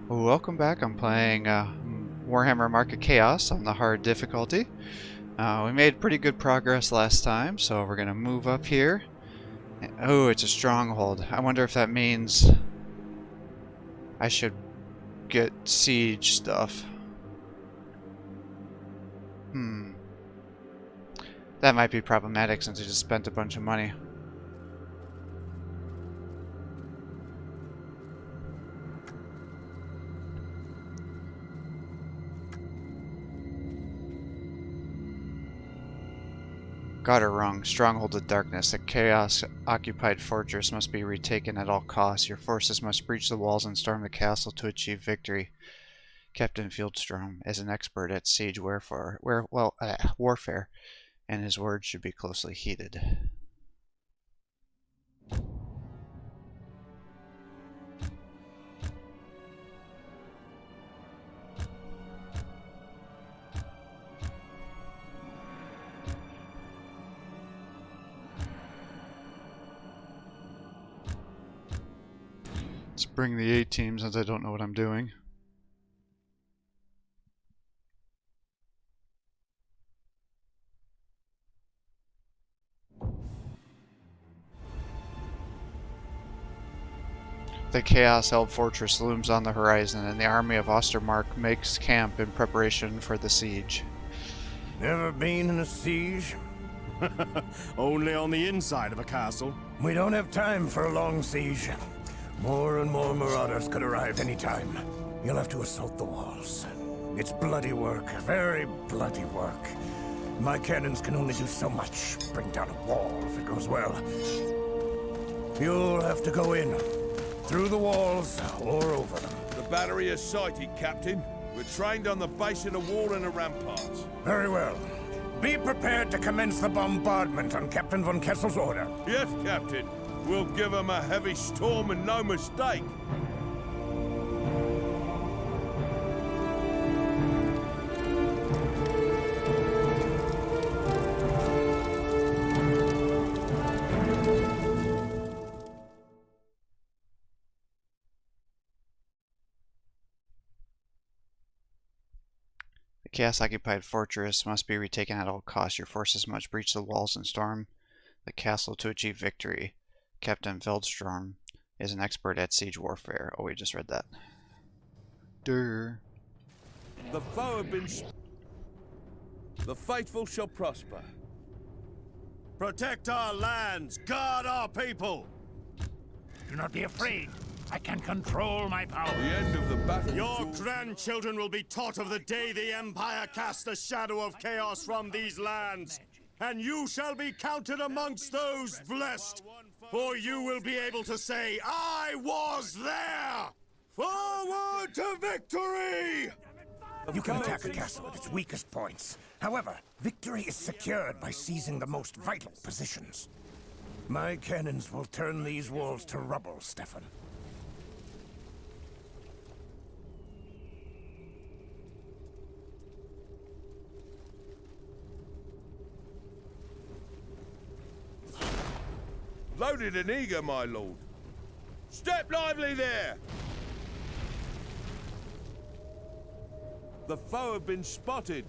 Welcome back. I'm playing Warhammer Mark of Chaos on the hard difficulty. We made pretty good progress last time, so we're going to move up here. Oh, it's a stronghold. I wonder if that means I should get siege stuff. That might be problematic since I just spent a bunch of money. Got her wrong. Stronghold of Darkness. The Chaos-occupied fortress must be retaken at all costs. Your forces must breach the walls and storm the castle to achieve victory. Captain Fieldstrom is an expert at siege warfare, and his words should be closely heeded. Let's bring the A team since I don't know what I'm doing. The Chaos-held fortress looms on the horizon, and the army of Ostermark makes camp in preparation for the siege. Never been in a siege? Only on the inside of a castle. We don't have time for a long siege. More and more marauders could arrive any time. You'll have to assault the walls. It's bloody work, very bloody work. My cannons can only do so much. Bring down a wall if it goes well. You'll have to go in. Through the walls, or over them. The battery is sighted, Captain. We're trained on the base of the wall and the ramparts. Very well. Be prepared to commence the bombardment on Captain von Kessel's order. Yes, Captain. We'll give them a heavy storm and no mistake. The Chaos-occupied fortress must be retaken at all costs. Your forces must breach the walls and storm the castle to achieve victory. Captain Feldstrom is an expert at siege warfare. Oh, we just read that. Durr. The foe have been... The faithful shall prosper. Protect our lands, guard our people. Do not be afraid. I can control my power. The end of the battle... Your grandchildren will be taught of the day the Empire cast the shadow of chaos from these lands. And you shall be counted amongst those blessed. For you will be able to say, I was there! Forward to victory! You can attack a castle at its weakest points. However, victory is secured by seizing the most vital positions. My cannons will turn these walls to rubble, Stefan. Loaded and eager, my lord. Step lively there! The foe have been spotted.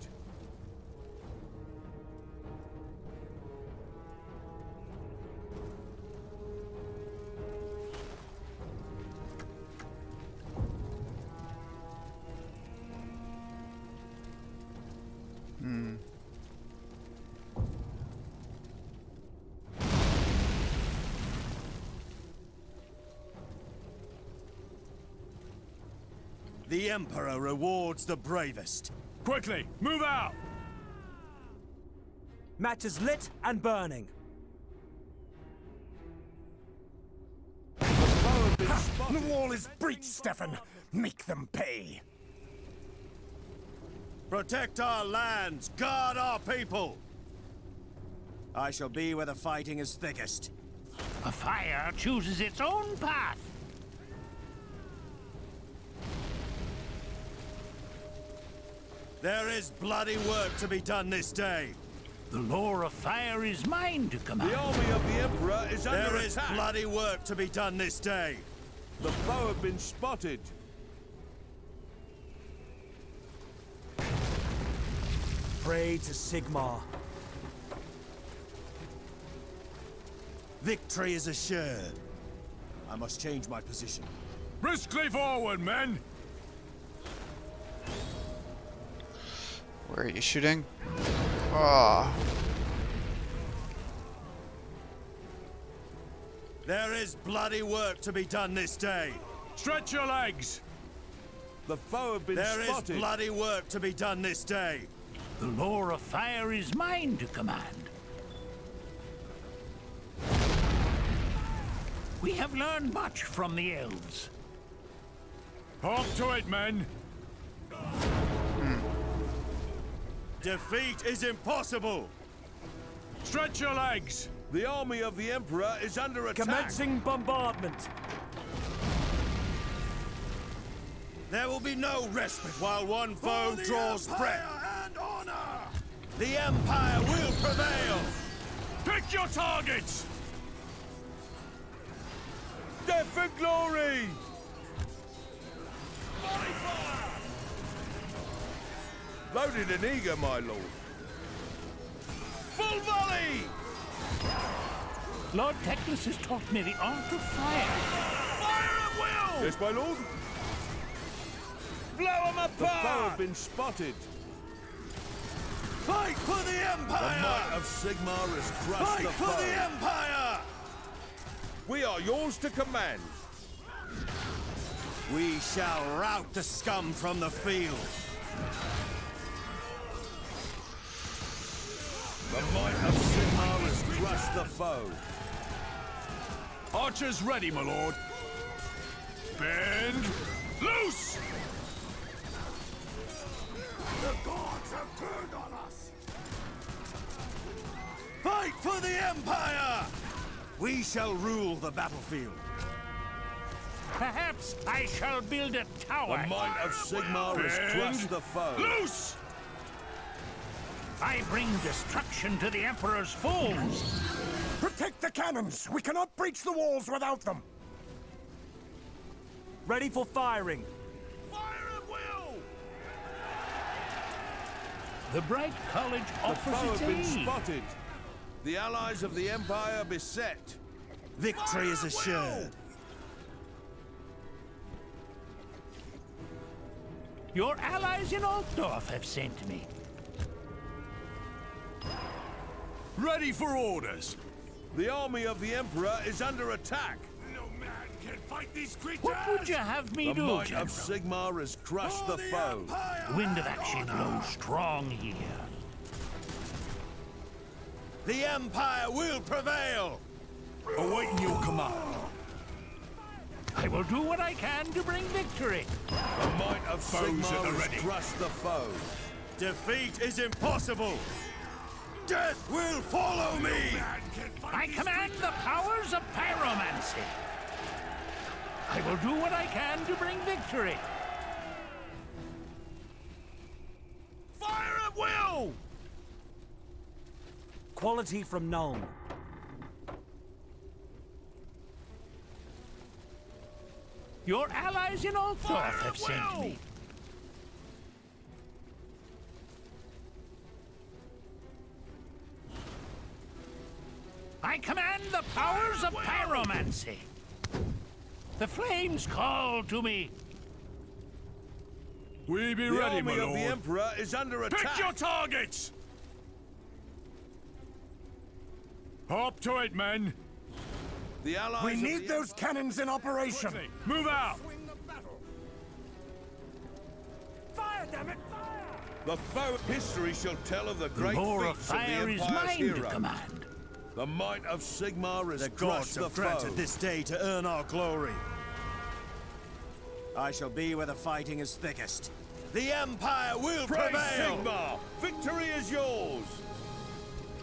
The Emperor rewards the bravest. Quickly, move out! Match is lit and burning. The foe have been The spotted. wall is breached, Stefan. Make them pay. Protect our lands, guard our people. I shall be where the fighting is thickest. A fire chooses its own path. There is bloody work to be done this day. The lore of fire is mine to command. The army of the Emperor is under There is attack. bloody work to be done this day. The foe have been spotted. Pray to Sigmar. Victory is assured. I must change my position. Briskly forward, men! Where are you shooting? Oh. There is bloody work to be done this day. Stretch your legs! The foe have been There is spotted. bloody work to be done this day. The lore of fire is mine to command. We have learned much from the elves. Hop to it, men! Defeat is impossible. Stretch your legs! The army of the Emperor is under attack. Commencing bombardment. There will be no respite while one foe draws breath. And honor! The Empire will prevail! Pick your targets! Death and glory! Loaded and eager, my lord. Full volley! Lord Teclis has taught me the art of fire. Fire at will! Yes, my lord. Blow them apart! The foe have been spotted. Fight for the The Empire! might of Sigmar has crushed Fight the for foe. the Empire! We are yours to command. We shall rout the scum from the field. The might of Sigmar has crushed the foe. Archers ready, my lord. Bend! Loose! The gods have turned on us! Fight for the Empire! We shall rule the battlefield. Perhaps I shall build a tower. The might of Sigmar has Bend. crushed the foe. Loose! I bring destruction to the Emperor's foes. Protect the cannons! We cannot breach the walls without them! Ready for firing. Fire at will! The Bright College The offers foe its have been aid. spotted. The allies of the Empire beset. Victory is assured. Your allies in Altdorf have sent me. Ready for orders! The army of the Emperor is under attack. No man can fight these creatures! What would you have me The do, might General? of Sigmar has crushed the foe. The wind of action blows strong here. The Empire will prevail! Awaiting your command. I will do what I can to bring victory. The might of Foes at Sigmar the has ready. crushed the foe. Defeat is impossible! Death will follow me! I command the powers of pyromancy. I will do what I can to bring victory. Fire at will! Quality from Nuln. Your allies in Altdorf have sent me. I command the powers of pyromancy. The flames call to me. We be The ready, my army of the lord. Emperor is under Pick attack. your targets! Hop to it, men! The allies We of need the those cannons in operation! Move out! Fire, damn it! Fire! The foe history shall tell of the The great lore of feats of the fire is Empire's mine hero. to command. The might of Sigmar has The crushed gods the have foe. granted this day to earn our glory. I shall be where the fighting is thickest. The Empire will Praise prevail! Sigmar! Victory is yours!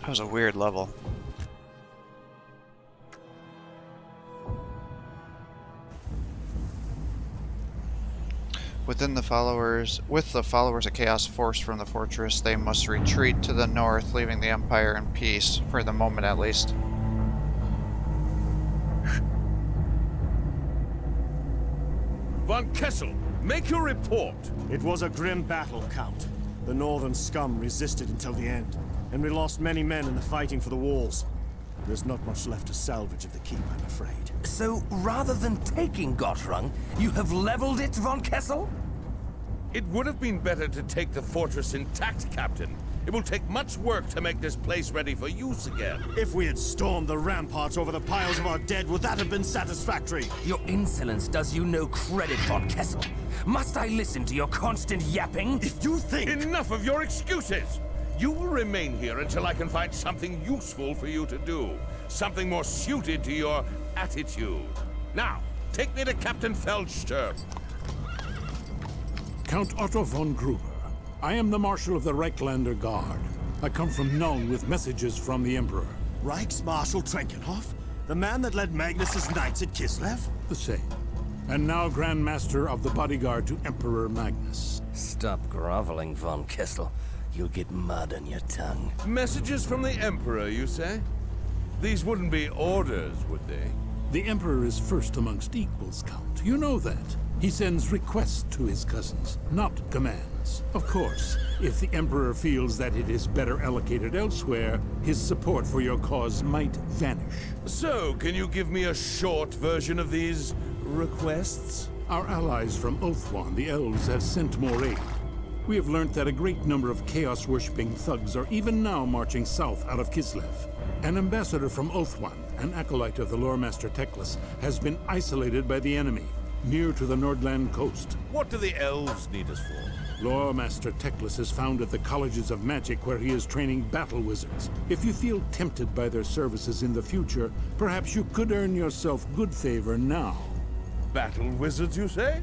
That was a weird level. With the followers of Chaos forced from the fortress, they must retreat to the north, leaving the Empire in peace, for the moment at least. Von Kessel, make your report. It was a grim battle, Count. The northern scum resisted until the end, and we lost many men in the fighting for the walls. There's not much left to salvage of the keep, I'm afraid. So, rather than taking Gottrung, you have leveled it, von Kessel? It would have been better to take the fortress intact, Captain. It will take much work to make this place ready for use again. If we had stormed the ramparts over the piles of our dead, would that have been satisfactory? Your insolence does you no credit, von Kessel. Must I listen to your constant yapping? If you think... Enough of your excuses! You will remain here until I can find something useful for you to do. Something more suited to your attitude. Now, take me to Captain Feldsturm. Count Otto von Gruber. I am the Marshal of the Reichslander Guard. I come from Nuln with messages from the Emperor. Reichsmarshal Trenkenhoff? The man that led Magnus's knights at Kislev? The same. And now Grand Master of the Bodyguard to Emperor Magnus. Stop groveling, von Kessel. You'll get mud on your tongue. Messages from the Emperor, you say? These wouldn't be orders, would they? The Emperor is first amongst equals, Count. You know that. He sends requests to his cousins, not commands. Of course, if the Emperor feels that it is better allocated elsewhere, his support for your cause might vanish. So, can you give me a short version of these requests? Our allies from Ulthuan, the elves, have sent more aid. We have learned that a great number of chaos-worshipping thugs are even now marching south out of Kislev. An ambassador from Ulthuan, an acolyte of the Loremaster Teclis, has been isolated by the enemy, near to the Nordland coast. What do the elves need us for? Loremaster Teclis is found at the Colleges of Magic where he is training battle wizards. If you feel tempted by their services in the future, perhaps you could earn yourself good favor now. Battle wizards, you say?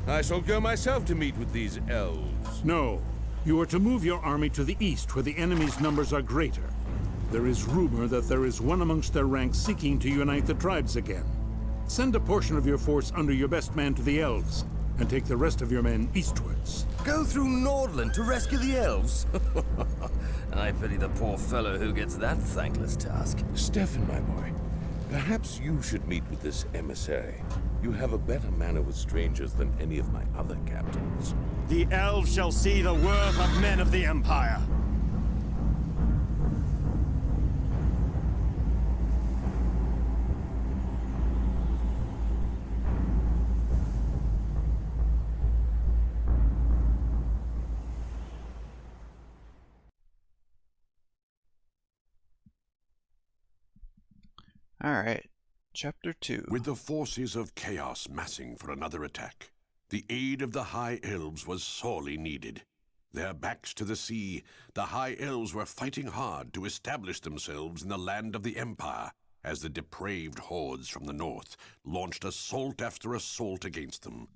I shall go myself to meet with these elves. No. You are to move your army to the east where the enemy's numbers are greater. There is rumor that there is one amongst their ranks seeking to unite the tribes again. Send a portion of your force under your best man to the elves, and take the rest of your men eastwards. Go through Nordland to rescue the elves? I pity the poor fellow who gets that thankless task. Stefan, my boy, perhaps you should meet with this emissary. You have a better manner with strangers than any of my other captains. The elves shall see the worth of men of the Empire. Alright, Chapter 2. With the forces of chaos massing for another attack, the aid of the High Elves was sorely needed. Their backs to the sea, the High Elves were fighting hard to establish themselves in the land of the Empire, as the depraved hordes from the north launched assault after assault against them.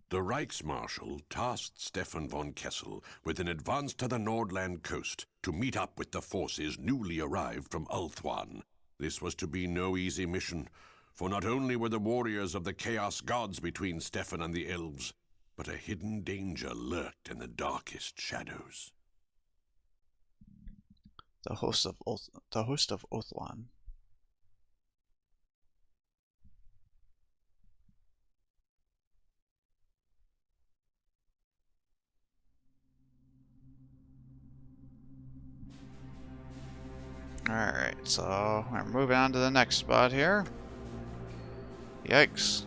The Reichsmarschall tasked Stefan von Kessel with an advance to the Nordland coast to meet up with the forces newly arrived from Ulthuan. This was to be no easy mission, for not only were the warriors of the Chaos Gods between Stefan and the elves, but a hidden danger lurked in the darkest shadows. The host of Ulthuan. Alright, so we're moving on to the next spot here. Yikes.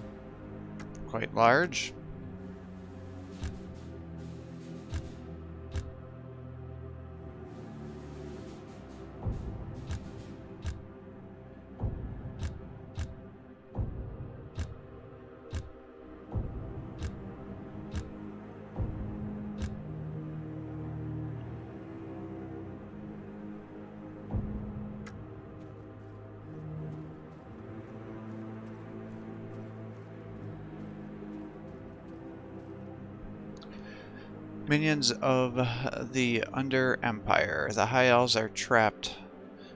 Quite large. Minions of the Under Empire. The High Elves are trapped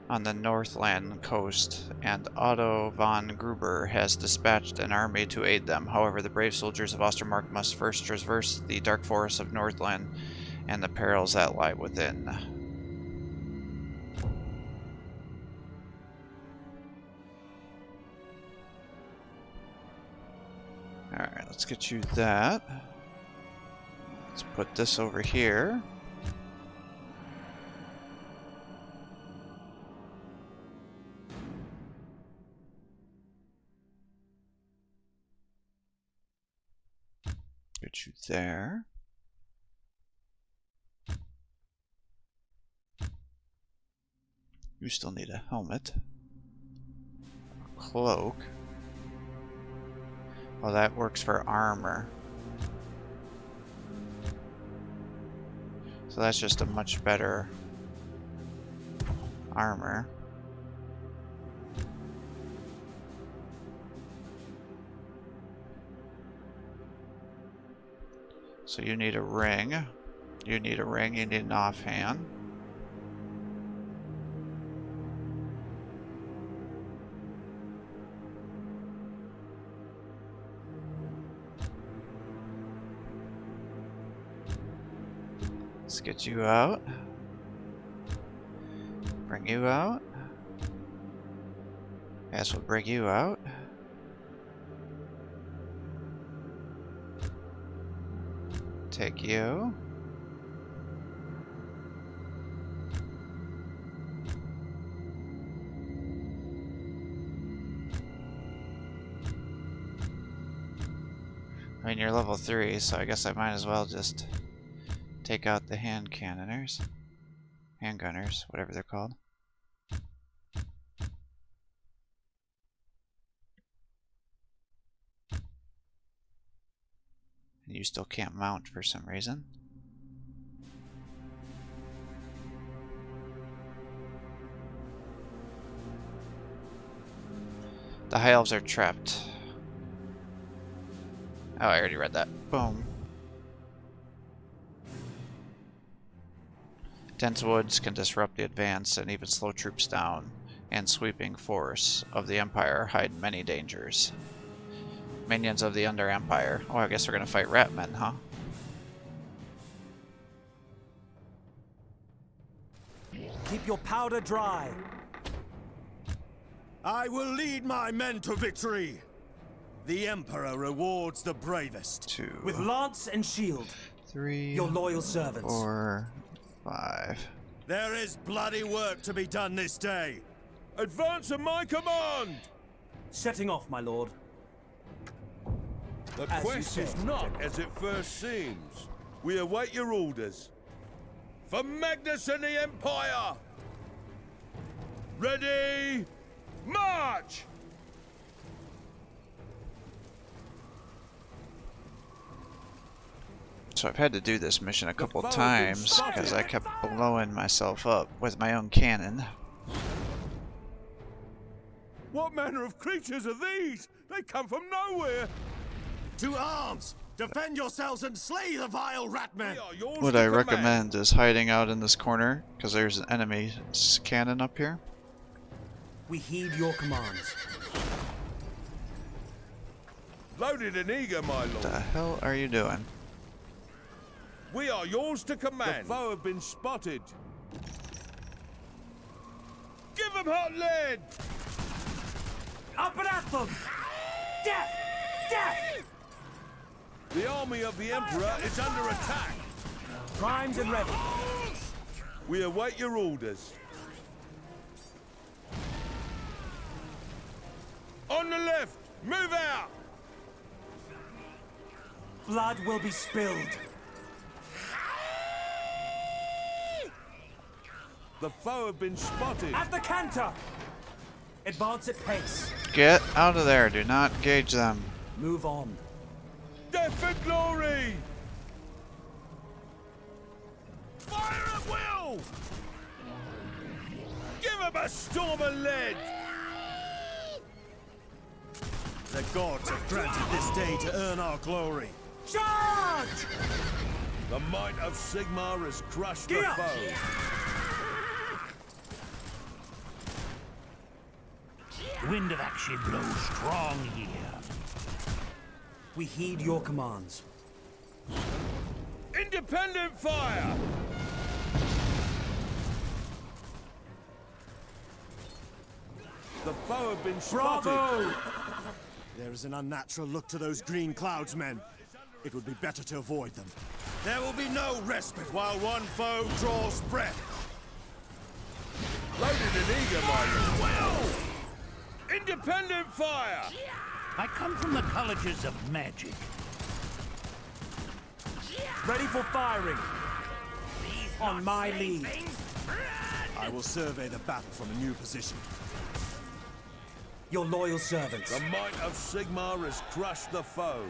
on the Northland coast, and Otto von Gruber has dispatched an army to aid them. However, the brave soldiers of Ostermark must first traverse the dark forests of Northland and the perils that lie within. Alright, let's get you that. Let's put this over here. Get you there. You still need a helmet. A cloak. Oh, that works for armor. So that's just a much better armor. So you need a ring. You need a ring, you need an offhand. Let's get you out. Bring you out. Guess we'll bring you out. Take you. I mean, you're level 3, so I guess I might as well just take out the hand cannoners. Handgunners, whatever they're called. And you still can't mount for some reason. The High Elves are trapped. Oh, I already read that. Boom. Dense woods can disrupt the advance and even slow troops down, and sweeping force of the Empire hide many dangers. Minions of the Under Empire. Oh, I guess we're gonna fight Ratmen, huh? Keep your powder dry. I will lead my men to victory. The Emperor rewards the bravest. 2, With lance and shield. 3, Your loyal servants. 4, 5. There is bloody work to be done this day. Advance at my command! Setting off, my lord. The As you quest is said, not General. as it first seems. We await your orders. For Magnus and the Empire! Ready, march! So I've had to do this mission a couple foe has times been spotted. because I kept blowing myself up with my own cannon. What manner of creatures are these? They come from nowhere! To arms! Defend yourselves and slay the vile ratmen! We are yours What to I command. recommend is hiding out in this corner because there's an enemy cannon up here. We heed your commands. Loaded and eager, my lord. What the hell are you doing? We are yours to command. The foe have been spotted. Give them hot lead! Up and at them! Death! Death! The army of the Emperor is under attack. Primed and ready. We await your orders. On the left! Move out! Blood will be spilled. The foe have been spotted. At the canter! Advance at pace. Get out of there. Do not engage them. Move on. Death for glory! Fire at will! Give them a storm of lead! The gods have granted this day to earn our glory. Charge! The might of Sigmar has crushed the Gear! foe. The wind of action blows strong here. We heed your commands. Independent fire! The foe have been spotted. Bravo! There is an unnatural look to those green clouds, men. It would be better to avoid them. There will be no respite while one foe draws breath. Loaded and eager, my lord. Independent fire! I come from the colleges of magic. Ready for firing. On my lead. I will survey the battle from a new position. Your loyal servants. The might of Sigmar has crushed the foe.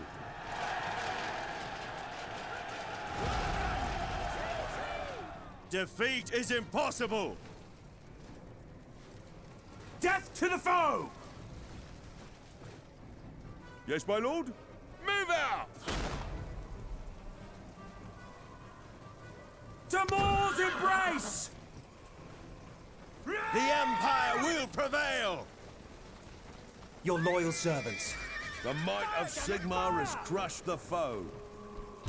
Defeat is impossible! Death to the foe! Yes, my lord? Move out! To Moor's embrace! The Empire will prevail! Your loyal servants. The might of Sigmar has crushed the foe.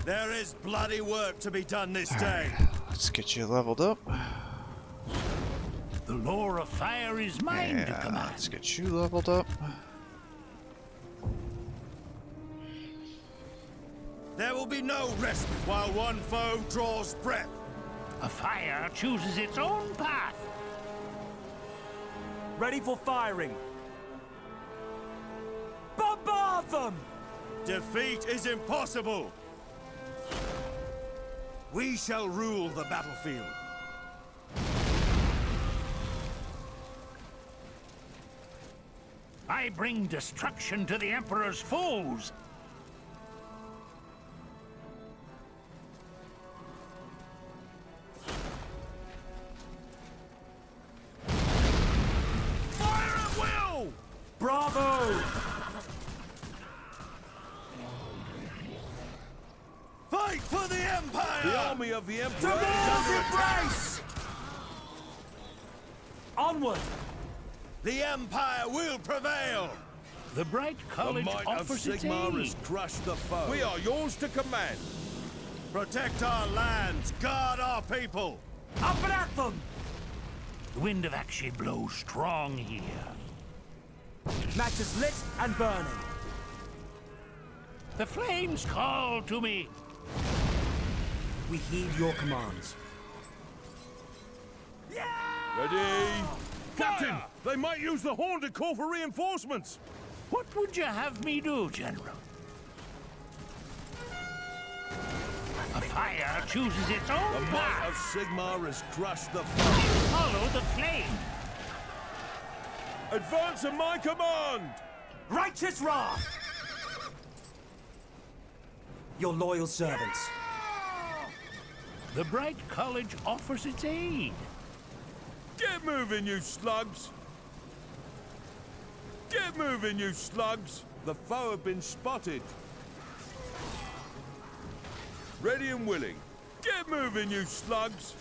There is bloody work to be done this day. Let's get you leveled up. The lore of fire is mine to Yeah, command. let's get you leveled up. There will be no respite while one foe draws breath. A fire chooses its own path. Ready for firing. Bombard them! Defeat is impossible! We shall rule the battlefield. I bring destruction to the Emperor's foes. Fire at will! Bravo! Fight for the Empire! The army of the To Emperor is Moor's under attack. embrace! Onward! The Empire will prevail! The Bright The College might of offers its Sigmar aid. has crushed the foe. We are yours to command. Protect our lands, guard our people! Up and at them! The wind of action blows strong here. Matches lit and burning. The flames call to me. We heed your commands. Ready? Captain, they might use the horn to call for reinforcements. What would you have me do, General? A fire chooses its The own might path. of Sigmar has crushed the foe. Follow the flame. Advance at my command! Righteous wrath! Your loyal servants. The Bright College offers its aid. Get moving, you slugs! Get moving, you slugs! The foe have been spotted. Ready and willing. Get moving, you slugs!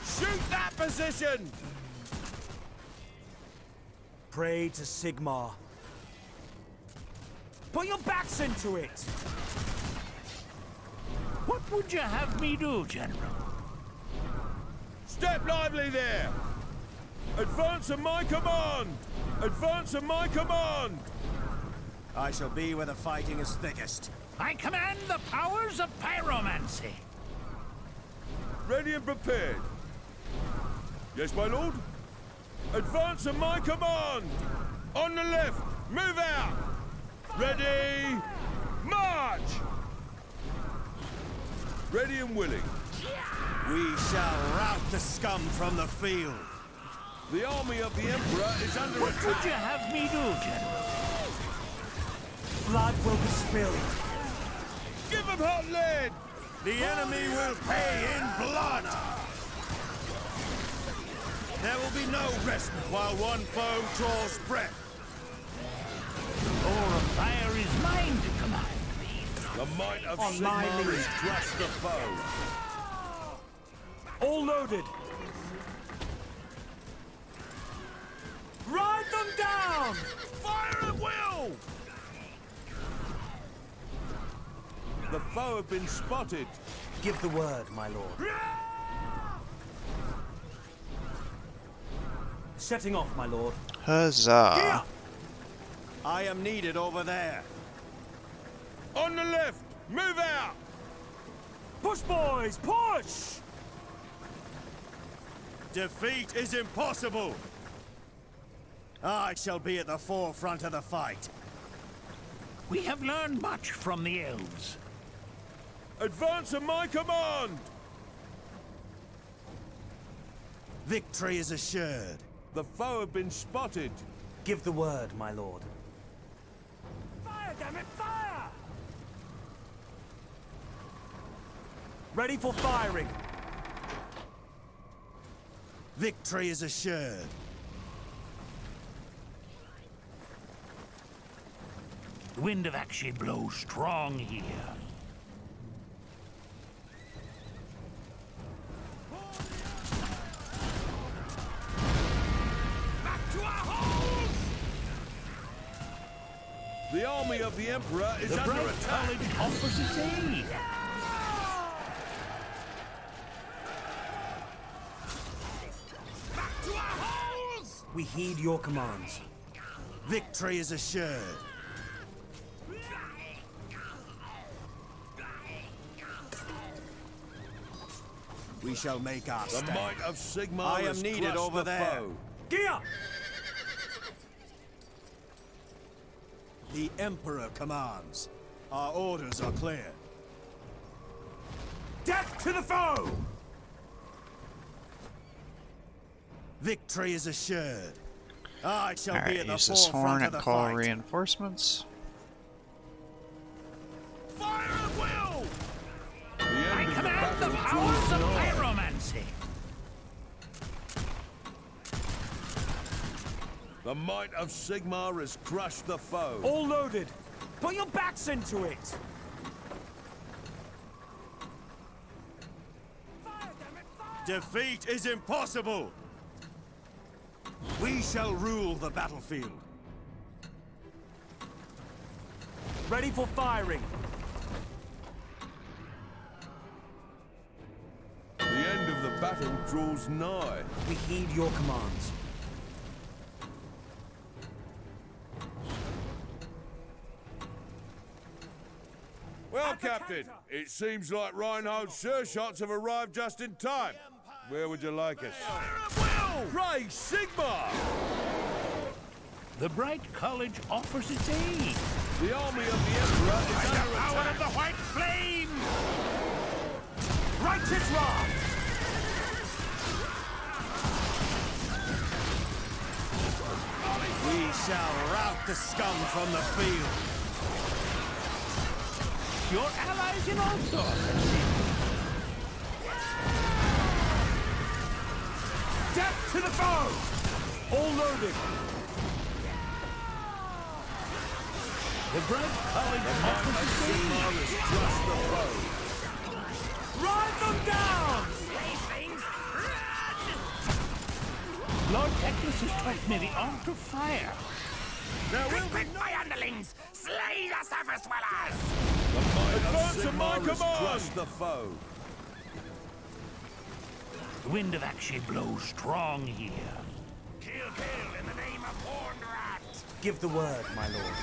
Shoot that position! Pray to Sigmar. Put your backs into it! What would you have me do, General? Step lively there! Advance at my command! Advance at my command! I shall be where the fighting is thickest. I command the powers of pyromancy. Ready and prepared. Yes, my lord? Advance at my command! On the left! Move out! Ready! March! Ready and willing. We shall rout the scum from the field. The army of the Emperor is under What would you attack. have me do, General? Blood will be spilled. Give them hot lead! The enemy will pay in blood. There will be no respite while one foe draws breath. The lore of fire is mine to command. The might of On my Sigmar lead. has crushed the foe. All loaded. Ride them down! Fire at will! The foe have been spotted. Give the word, my lord. Setting off, my lord. Huzzah! I am needed over there. On the left! Move out! Push, boys, push! Defeat is impossible! I shall be at the forefront of the fight. We have learned much from the elves. Advance at my command! Victory is assured. The foe have been spotted. Give the word, my lord. Fire, damn it, fire! Ready for firing. Victory is assured. The wind of action blows strong here. Back to our holes! The army of the Emperor is The under Bright attack. College offers its aid. Back to our holes! We heed your commands. Victory is assured. We shall make our The stand. might of Sigmar I am has needed crushed over the there. foe. Gear! The Emperor commands. Our orders are clear. Death to the foe! Victory is assured. I shall be Alright, at the use this forefront horn of and the call fight. reinforcements. Fire at will! The I end of the command the battle powers draws of nigh. pyromancy. The might of Sigmar has crushed the foe. All loaded. Put your backs into it. Fire, damn it, fire! Defeat is impossible! We shall rule the battlefield. Ready for firing. The end of the battle draws nigh. We heed your commands. Well, At the Captain, counter. it seems like Reinhardt's sure shots have arrived just in time. Where would you like us? Praise Sigmar! The Bright College offers its aid. The army of the Emperor is under Power attack. of the White Flame! Righteous wrath! We shall rout the scum from the field. Your allies in Altdorf. Death to the foe! All loaded. The Bright College offers its aid. Sigmar has crushed the foe. Ride them down! Lord Teclis has taught me the art of fire. There will be My underlings! Slay the surface dwellers! The might Advance of at my Sigmar has command. crushed the foe. The wind of action blows strong here. Kill, kill in the name of Horned Rat! Give the word, my lord.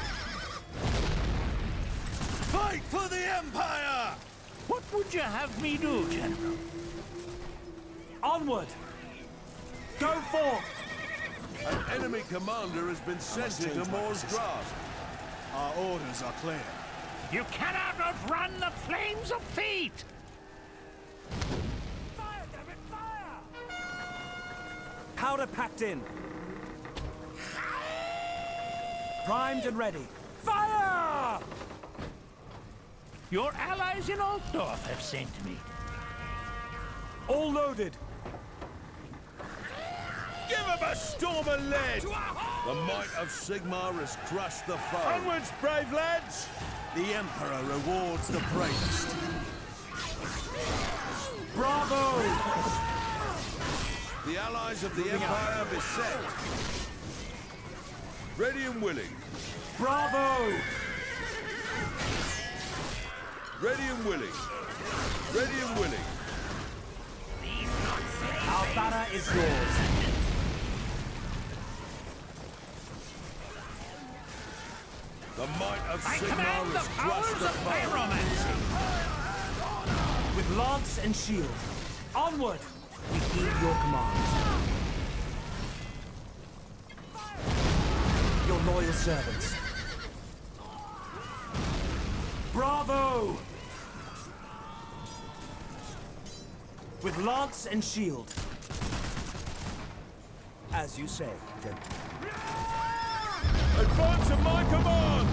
fight for the Empire! What would you have me do, General? Onward! Go forth! An enemy commander has been sent change into my Moore's position. grasp. Our orders are clear. You cannot outrun the flames of fate! Fire, damn it, fire! Powder packed in. Primed and ready. Fire! Your allies in Altdorf have sent me. All loaded. Give him a storm of lead! The might of Sigmar has crushed the foe. Onwards, brave lads! The Emperor rewards the bravest. Bravo! The allies of the Empire beset. Ready and willing. Bravo! Ready and willing. Ready and willing. Our banner is yours. The The might of I Sigmar command the is powers thrust of upon. pyromancy. With lance and shield. Onward! We heed your commands. Your loyal servants. Bravo! With lance and shield. As you say, gentlemen. Advance at my command!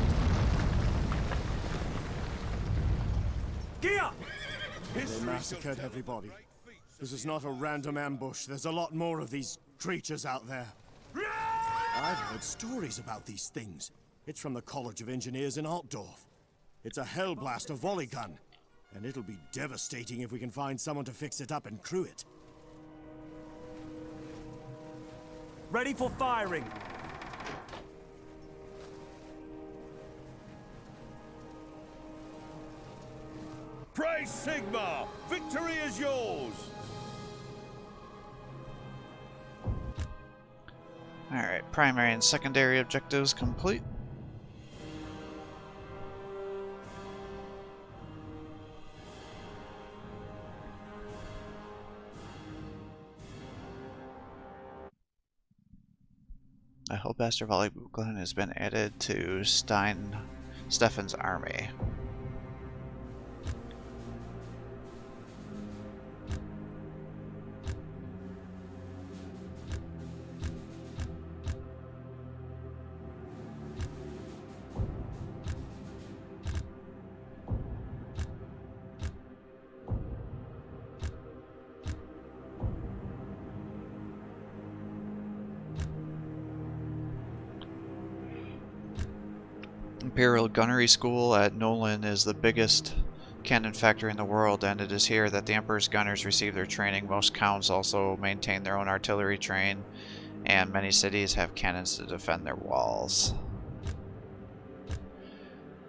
Gear! They massacred everybody. This is not a random ambush. There's a lot more of these creatures out there. I've heard stories about these things. It's from the College of Engineers in Altdorf. It's a Hellblaster volley gun, and it'll be devastating if we can find someone to fix it up and crew it. Ready for firing. Praise Sigmar! Victory is yours! Alright, primary and secondary objectives complete. A Hellblaster Volley boot gun has been added to Stefan's army. Imperial Gunnery School at Nolan is the biggest cannon factory in the world, and it is here that the Emperor's gunners receive their training. Most counts also maintain their own artillery train, and many cities have cannons to defend their walls.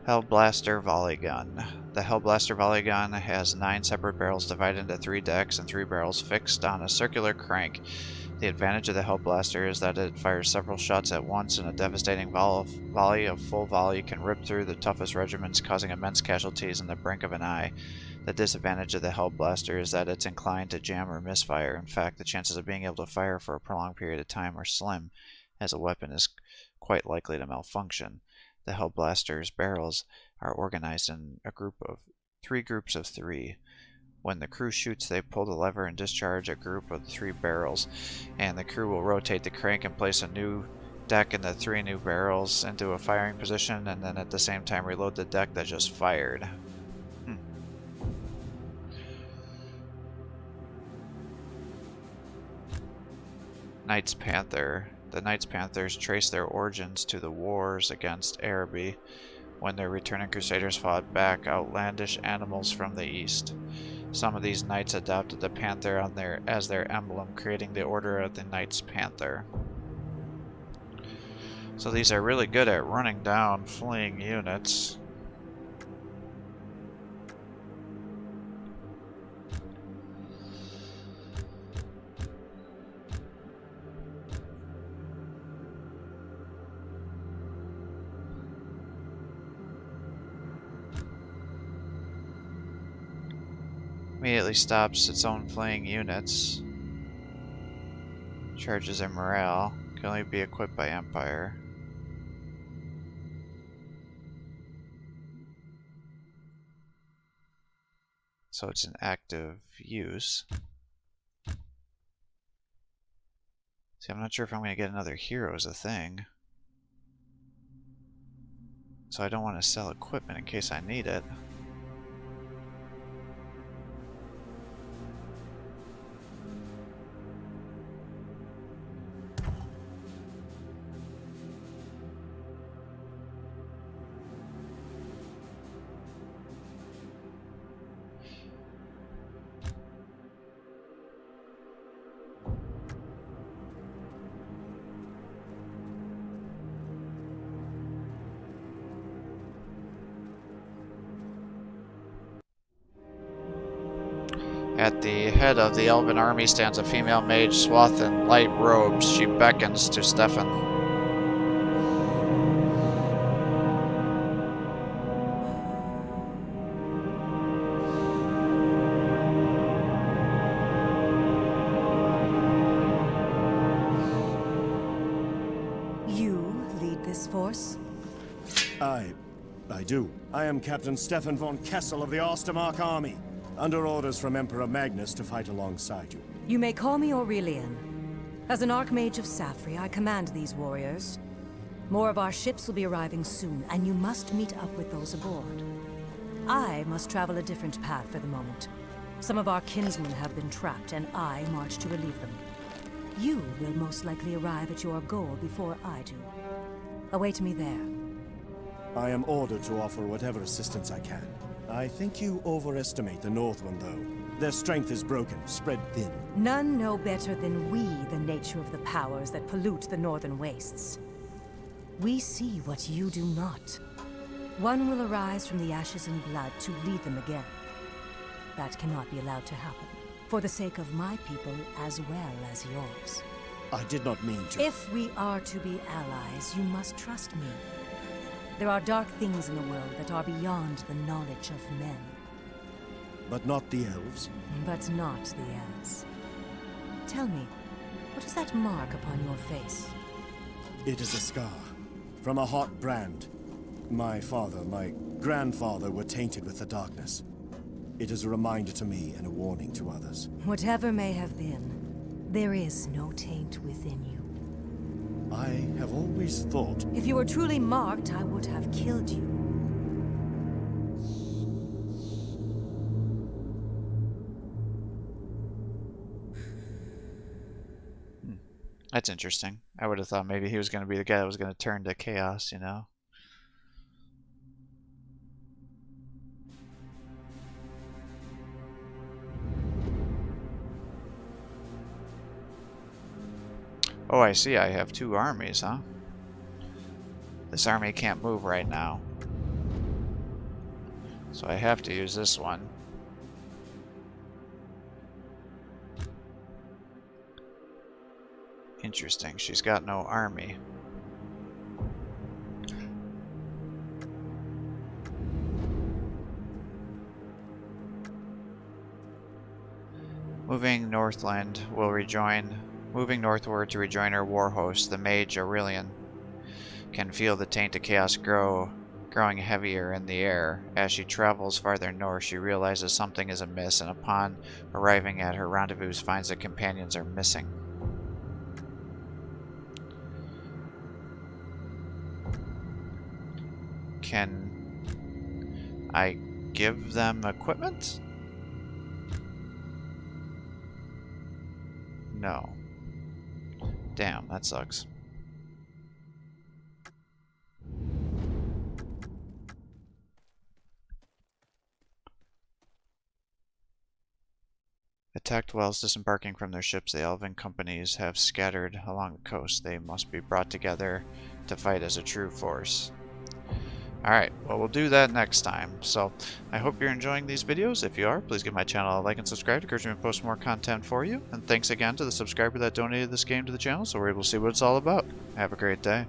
Hellblaster Volley Gun. The Hellblaster Volley Gun has 9 separate barrels divided into 3 decks and 3 barrels fixed on a circular crank. The advantage of the Hellblaster is that it fires several shots at once, and a devastating volley of full volley can rip through the toughest regiments, causing immense casualties in the blink of an eye. The disadvantage of the Hellblaster is that it's inclined to jam or misfire. In fact, the chances of being able to fire for a prolonged period of time are slim, as a weapon is quite likely to malfunction. The Hellblaster's barrels are organized in a group of 3 groups of 3. When the crew shoots, they pull the lever and discharge a group of 3 barrels, and the crew will rotate the crank and place a new deck and the 3 new barrels into a firing position, and then at the same time reload the deck that just fired. Knights Panther. The Knights Panthers trace their origins to the wars against Araby, when their returning crusaders fought back outlandish animals from the east. Some of these knights adopted the panther as their emblem, creating the Order of the Knights Panther. So these are really good at running down fleeing units. Immediately stops its own fleeing units. Charges their morale. Can only be equipped by Empire. So it's in active use. See, I'm not sure if I'm going to get another hero as a thing. So I don't want to sell equipment in case I need it. At the head of the elven army stands a female mage swathed in light robes. She beckons to Stefan. force? I do. I am Captain Stefan von Kessel of the Ostermark Army, under orders from Emperor Magnus to fight alongside you. You may call me Aurelian. As an Archmage of Safri, I command these warriors. More of our ships will be arriving soon, and you must meet up with those aboard. I must travel a different path for the moment. Some of our kinsmen have been trapped, and I march to relieve them. You will most likely arrive at your goal before I do. Await me there. I am ordered to offer whatever assistance I can. I think you overestimate the Northmen, though. Their strength is broken, spread thin. None know better than we the nature of the powers that pollute the northern wastes. We see what you do not. One will arise from the ashes and blood to lead them again. That cannot be allowed to happen, for the sake of my people as well as yours. I did not mean to. If we are to be allies, you must trust me. There are dark things in the world that are beyond the knowledge of men. But not the elves? But not the elves. Tell me, what is that mark upon your face? It is a scar. From a hot brand. My father, my grandfather were tainted with the darkness. It is a reminder to me and a warning to others. Whatever may have been, there is no taint within you. I have always thought... If you were truly marked, I would have killed you. That's interesting. I would have thought maybe he was going to be the guy that was going to turn to chaos, you know? Oh, I see. I have two armies, huh? This army can't move right now. So I have to use this one. Interesting. She's got no army. Moving northward to rejoin her war host, the mage Aurelian can feel the taint of chaos growing heavier in the air. As she travels farther north, she realizes something is amiss, and upon arriving at her rendezvous, finds that companions are missing. Can I give them equipment? No. Damn, that sucks. Attacked whilst disembarking from their ships, the elven companies have scattered along the coast. They must be brought together to fight as a true force. Alright, well, we'll do that next time. So, I hope you're enjoying these videos. If you are, please give my channel a like and subscribe to encourage me to post more content for you. And thanks again to the subscriber that donated this game to the channel, so we're able to see what it's all about. Have a great day.